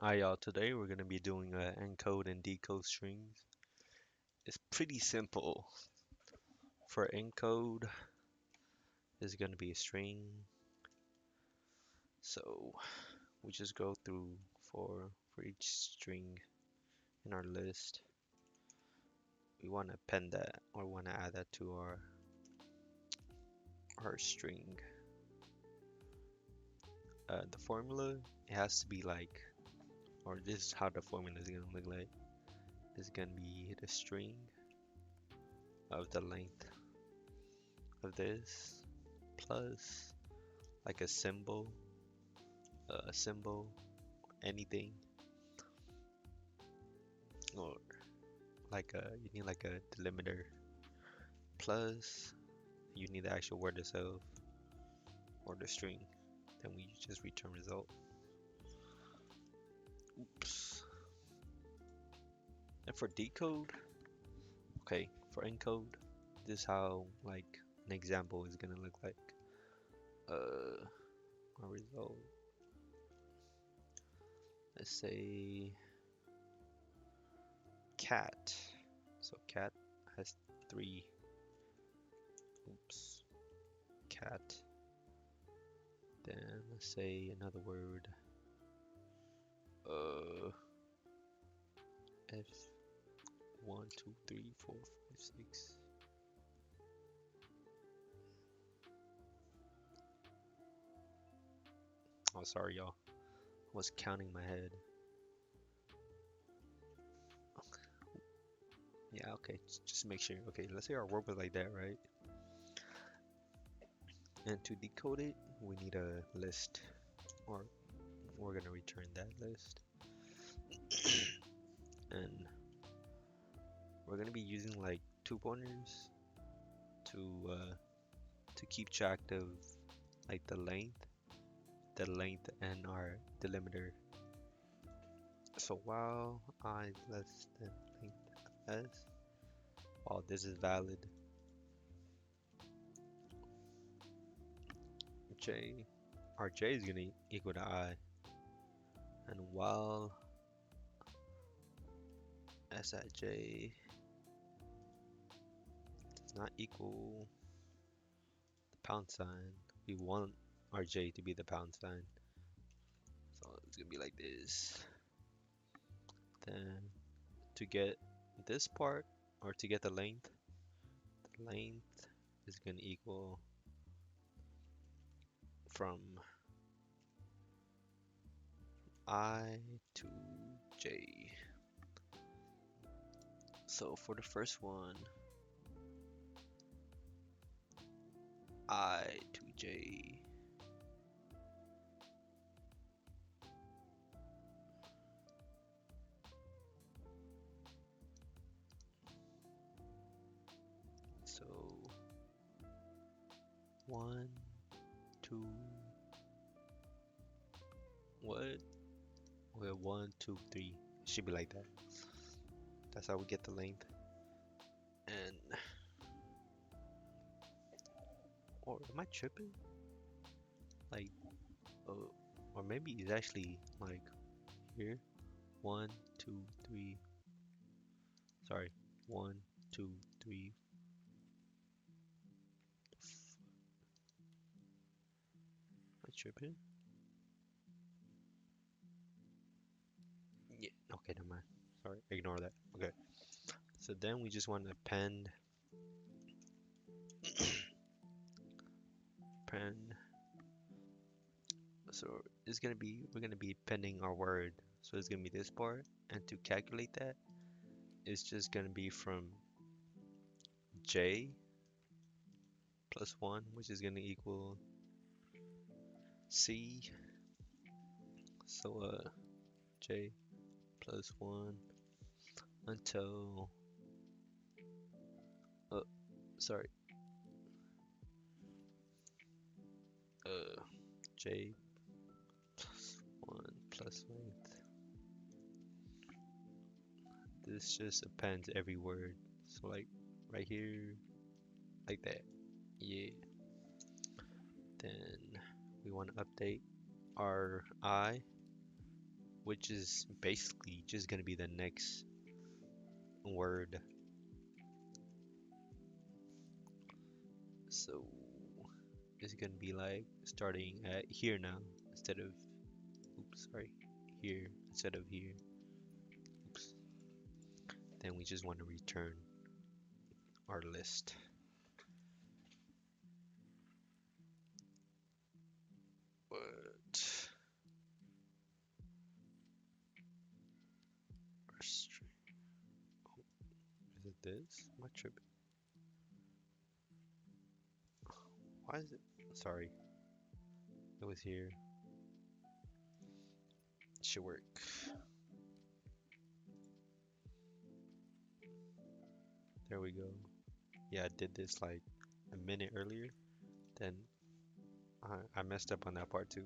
Hi y'all, today we're going to be doing encode and decode strings. It's pretty simple. For encode, there's going to be a string. So we just go through for each string in our list. We want to append that or want to add that to our string. The formula, it has to be like, or this is how the formula is going to look like. It's going to be the string of the length of this plus like a symbol, anything, or you need like a delimiter plus you need the actual word itself or the string. Then we just return result. Oops. And for decode, okay, for encode, this is how like an example is gonna look like. Our result. Let's say cat. So cat has three. Oops. Cat. Then let's say another word. F 1, 2, 3, 4, 5, 6. Oh, sorry, y'all. I was counting my head. Yeah, okay. Just make sure. Okay, let's say our word was like that, right? And to decode it, we need a list, or we're gonna return that list. And we're gonna be using like two pointers to to keep track of like the length and our delimiter. So while I is less than length s, while this is valid, j, our j is gonna equal to I, and while s at j does not equal the pound sign, we want our j to be the pound sign. So it's gonna be like this. Then to get this part, or to get the length is gonna equal from I to j. So for the first one, I to j. So 1, 2, what? Well, 1, 2, 3. It should be like that. That's how we get the length. And or am I tripping? Like, or maybe it's actually like here. 1, 2, 3. Sorry, 1, 2, 3. Am I tripping? Yeah. Okay, never mind. Sorry, ignore that. Okay. So then we just want to append. So it's gonna be we're gonna be appending our word. So it's gonna be this part, and to calculate that, it's just gonna be from j plus 1, which is gonna equal c. So j plus 1 until uh sorry uh j plus 1 plus length. This just appends every word. So like right here, like that. Yeah. Then we want to update our I which is basically just gonna be the next word. So it's gonna be like starting at here now instead of, oops, sorry, here instead of here. Oops. Then we just want to return our list. But our string, oh, is it this? Am I tripping? Why is it? Sorry, it was here. It should work. There we go. Yeah, I did this like a minute earlier. Then I messed up on that part too.